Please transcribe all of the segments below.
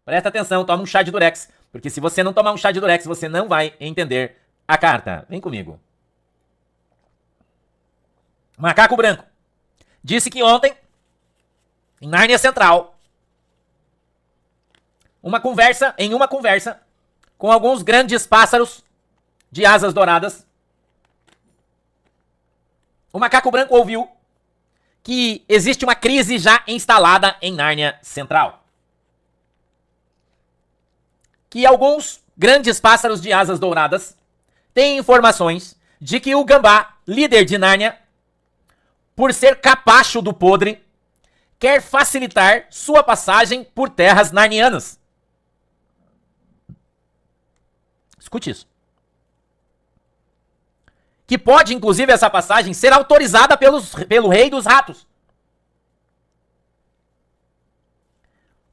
Presta atenção, toma um chá de Durex. Porque se você não tomar um chá de Durex, você não vai entender a carta. Vem comigo. Macaco Branco disse que ontem, em Nárnia Central, em uma conversa com alguns grandes pássaros de asas douradas, o Macaco Branco ouviu que existe uma crise já instalada em Nárnia Central. Que alguns grandes pássaros de asas douradas têm informações de que o Gambá, líder de Nárnia, por ser capacho do podre, quer facilitar sua passagem por terras narnianas. Escute isso. Que pode, inclusive, essa passagem ser autorizada pelo rei dos ratos.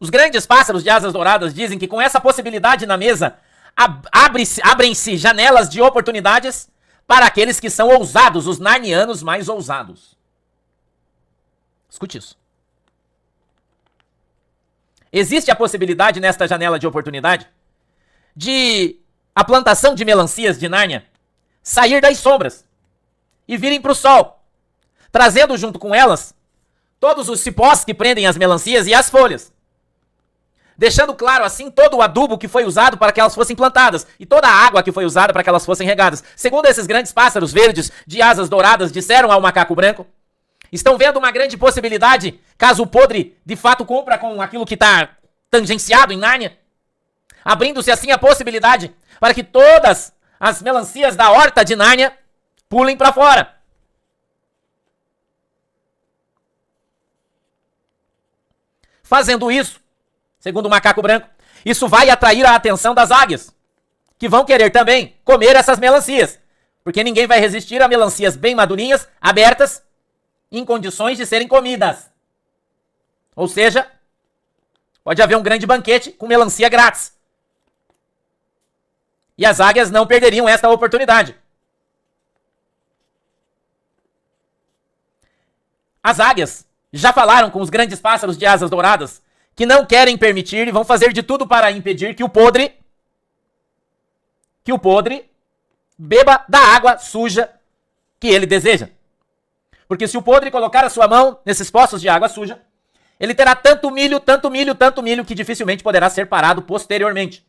Os grandes pássaros de asas douradas dizem que com essa possibilidade na mesa, abrem-se janelas de oportunidades para aqueles que são ousados, os narnianos mais ousados. Escute isso. Existe a possibilidade nesta janela de oportunidade de a plantação de melancias de Nárnia sair das sombras e virem para o sol, trazendo junto com elas todos os cipós que prendem as melancias e as folhas, deixando claro assim todo o adubo que foi usado para que elas fossem plantadas e toda a água que foi usada para que elas fossem regadas. Segundo esses grandes pássaros verdes de asas douradas disseram ao Macaco Branco, estão vendo uma grande possibilidade, caso o podre de fato cumpra com aquilo que está tangenciado em Nárnia, abrindo-se assim a possibilidade para que todas as melancias da horta de Nárnia pulem para fora. Fazendo isso, segundo o Macaco Branco, isso vai atrair a atenção das águias, que vão querer também comer essas melancias, porque ninguém vai resistir a melancias bem madurinhas, abertas, em condições de serem comidas. Ou seja, pode haver um grande banquete com melancia grátis. E as águias não perderiam esta oportunidade. As águias já falaram com os grandes pássaros de asas douradas que não querem permitir e vão fazer de tudo para impedir que o podre beba da água suja que ele deseja. Porque se o podre colocar a sua mão nesses poços de água suja, ele terá tanto milho, tanto milho, tanto milho, que dificilmente poderá ser parado posteriormente.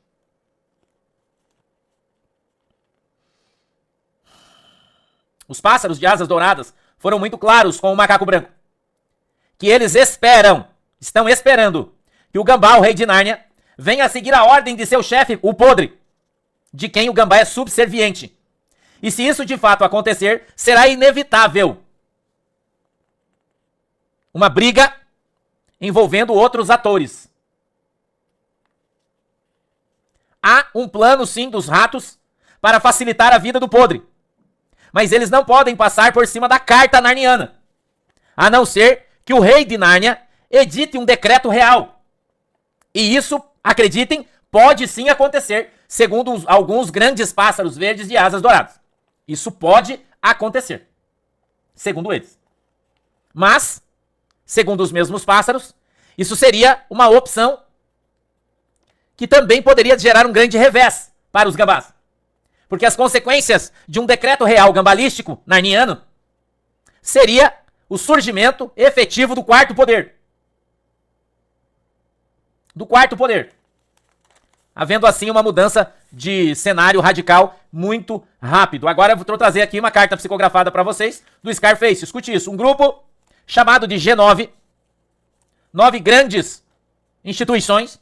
Os pássaros de asas douradas foram muito claros com o Macaco Branco. Que eles estão esperando, que o Gambá, o rei de Nárnia, venha a seguir a ordem de seu chefe, o podre, de quem o Gambá é subserviente. E se isso de fato acontecer, será inevitável uma briga envolvendo outros atores. Há um plano, sim, dos ratos para facilitar a vida do podre. Mas eles não podem passar por cima da carta narniana, a não ser que o rei de Nárnia edite um decreto real. E isso, acreditem, pode sim acontecer, segundo alguns grandes pássaros verdes de asas douradas. Isso pode acontecer, segundo eles. Mas, segundo os mesmos pássaros, isso seria uma opção que também poderia gerar um grande revés para os gambás. Porque as consequências de um decreto real gambalístico narniano seria o surgimento efetivo do quarto poder. Do quarto poder. Havendo assim uma mudança de cenário radical muito rápido. Agora eu vou trazer aqui uma carta psicografada para vocês do Scarface. Escute isso. Um grupo chamado de G9, 9 grandes instituições,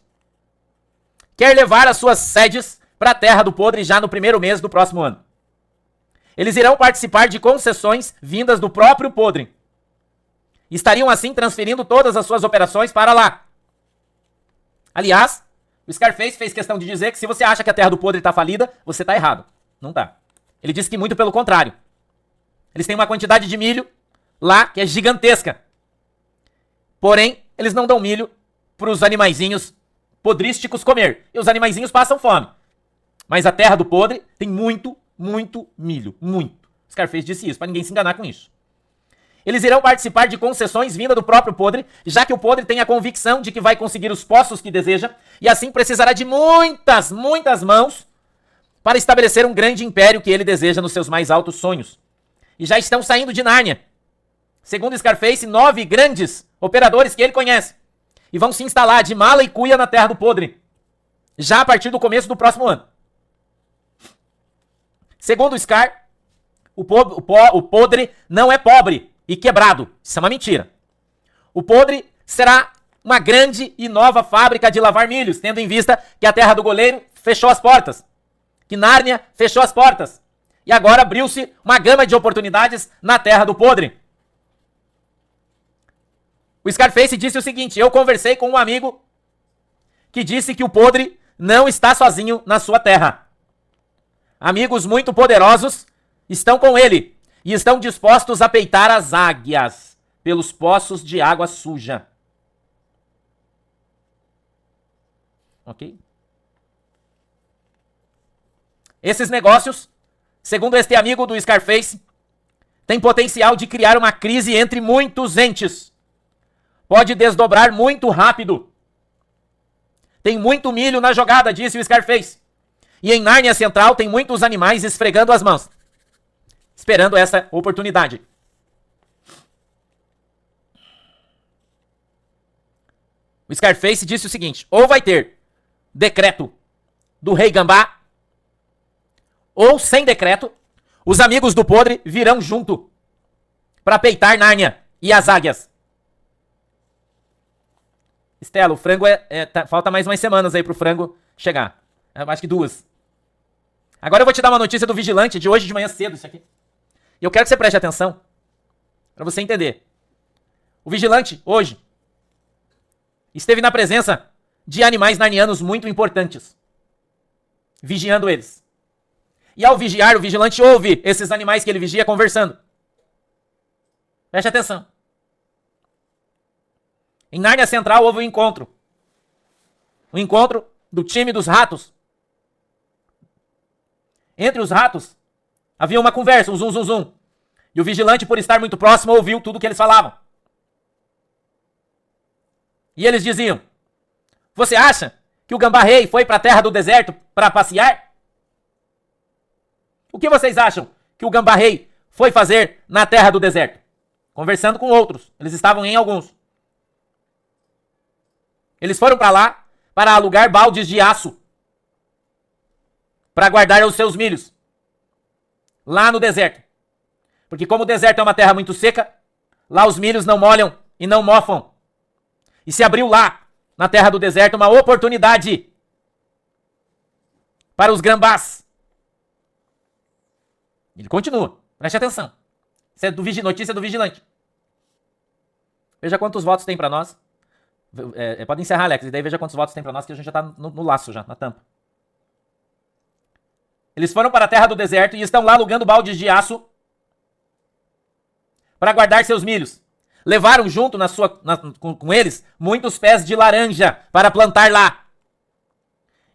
quer levar as suas sedes para a Terra do Podre já no primeiro mês do próximo ano. Eles irão participar de concessões vindas do próprio Podre. Estariam assim transferindo todas as suas operações para lá. Aliás, o Scarface fez questão de dizer que se você acha que a Terra do Podre está falida, você está errado. Não está. Ele disse que muito pelo contrário. Eles têm uma quantidade de milho lá que é gigantesca. Porém, eles não dão milho para os animaizinhos podrísticos comer. E os animaizinhos passam fome. Mas a Terra do Podre tem muito, muito milho. Muito. Scarface disse isso, para ninguém se enganar com isso. Eles irão participar de concessões vinda do próprio Podre, já que o Podre tem a convicção de que vai conseguir os postos que deseja, e assim precisará de muitas, muitas mãos para estabelecer um grande império que ele deseja nos seus mais altos sonhos. E já estão saindo de Nárnia. Segundo Scarface, 9 grandes operadores que ele conhece. E vão se instalar de mala e cuia na Terra do Podre, já a partir do começo do próximo ano. Segundo o Scar, o Podre não é pobre e quebrado. Isso é uma mentira. O Podre será uma grande e nova fábrica de lavar milhos, tendo em vista que a Terra do Goleiro fechou as portas, que Nárnia fechou as portas, e agora abriu-se uma gama de oportunidades na Terra do Podre. O Scarface disse o seguinte: eu conversei com um amigo que disse que o Podre não está sozinho na sua terra. Amigos muito poderosos estão com ele e estão dispostos a peitar as águias pelos poços de água suja. Ok? Esses negócios, segundo este amigo do Scarface, têm potencial de criar uma crise entre muitos entes. Pode desdobrar muito rápido. Tem muito milho na jogada, disse o Scarface. E em Nárnia Central tem muitos animais esfregando as mãos, esperando essa oportunidade. O Scarface disse o seguinte: ou vai ter decreto do Rei Gambá, ou sem decreto, os amigos do Podre virão junto para peitar Nárnia e as águias. Estela, o frango falta mais umas semanas aí pro frango chegar. Acho que 2. Agora eu vou te dar uma notícia do Vigilante de hoje de manhã cedo, isso aqui. E eu quero que você preste atenção, para você entender. O Vigilante, hoje, esteve na presença de animais narnianos muito importantes, vigiando eles. E ao vigiar, o Vigilante ouve esses animais que ele vigia conversando. Preste atenção. Em Nárnia Central houve um encontro. Um encontro do time dos ratos. Entre os ratos, havia uma conversa, um zum, zum, zum. E o Vigilante, por estar muito próximo, ouviu tudo o que eles falavam. E eles diziam: você acha que o Gambá Rei foi para a Terra do Deserto para passear? O que vocês acham que o Gambá Rei foi fazer na Terra do Deserto? Conversando com outros. Eles estavam em alguns. Eles foram para lá para alugar baldes de aço para guardar os seus milhos lá no deserto. Porque como o deserto é uma terra muito seca, lá os milhos não molham e não mofam. E se abriu lá, na terra do deserto, uma oportunidade para os gambás. Ele continua. Preste atenção. Isso é notícia do Vigilante. Veja quantos votos tem para nós. Pode encerrar, Alex, e daí veja quantos votos tem para nós, que a gente já tá no laço, já, na tampa. Eles foram para a terra do deserto e estão lá alugando baldes de aço para guardar seus milhos. Levaram junto com eles muitos pés de laranja para plantar lá.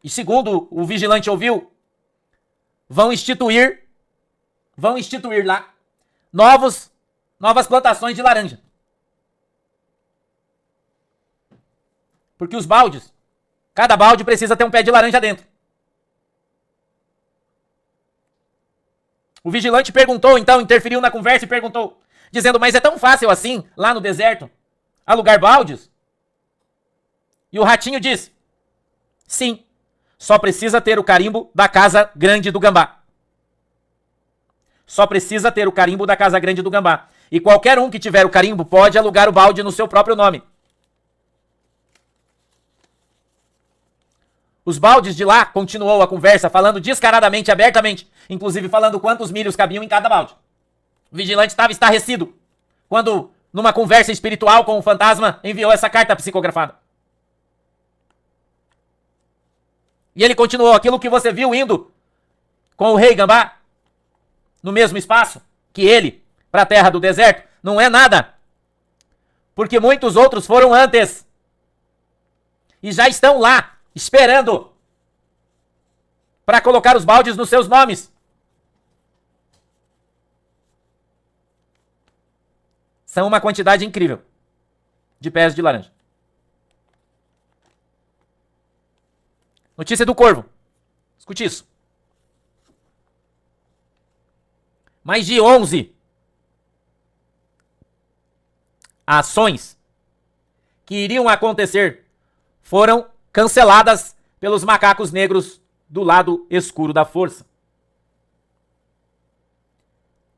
E segundo o Vigilante ouviu, vão instituir lá novas plantações de laranja. Porque os baldes, cada balde precisa ter um pé de laranja dentro. O Vigilante perguntou, então, interferiu na conversa e perguntou, dizendo: mas é tão fácil assim, lá no deserto, alugar baldes? E o Ratinho disse: sim, só precisa ter o carimbo da Casa Grande do Gambá. Só precisa ter o carimbo da Casa Grande do Gambá. E qualquer um que tiver o carimbo pode alugar o balde no seu próprio nome. Os baldes de lá, continuou a conversa, falando descaradamente, abertamente, inclusive falando quantos milhos cabiam em cada balde. O Vigilante estava estarrecido quando, numa conversa espiritual com o fantasma, enviou essa carta psicografada. E ele continuou: aquilo que você viu indo com o Rei Gambá, no mesmo espaço que ele, para a terra do deserto, não é nada. Porque muitos outros foram antes. E já estão lá, esperando para colocar os baldes nos seus nomes. são uma quantidade incrível de pés de laranja. Notícia do Corvo. Escute isso. Mais de 11 ações que iriam acontecer foram canceladas pelos macacos negros do lado escuro da força.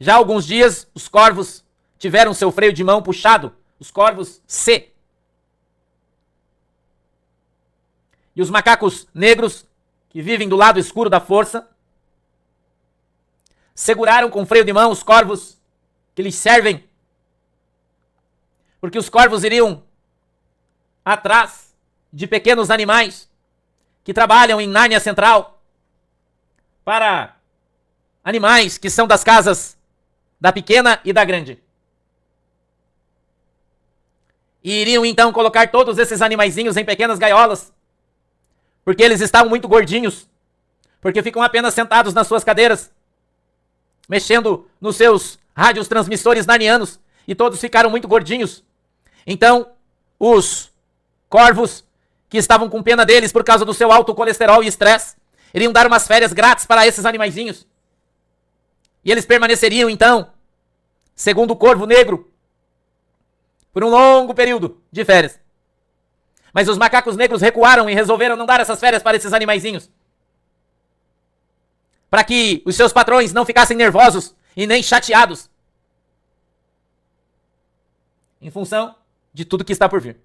Já há alguns dias, os corvos tiveram seu freio de mão puxado, os corvos C. E os macacos negros, que vivem do lado escuro da força, seguraram com freio de mão os corvos que lhes servem, porque os corvos iriam atrás de pequenos animais que trabalham em Nárnia Central para animais que são das casas da pequena e da grande. E iriam então colocar todos esses animaizinhos em pequenas gaiolas, porque eles estavam muito gordinhos, porque ficam apenas sentados nas suas cadeiras, mexendo nos seus rádios transmissores narnianos, e todos ficaram muito gordinhos. Então, os corvos, que estavam com pena deles por causa do seu alto colesterol e estresse, iriam dar umas férias grátis para esses animaizinhos. E eles permaneceriam, então, segundo o Corvo Negro, por um longo período de férias. Mas os macacos negros recuaram e resolveram não dar essas férias para esses animaizinhos, para que os seus patrões não ficassem nervosos e nem chateados, em função de tudo que está por vir.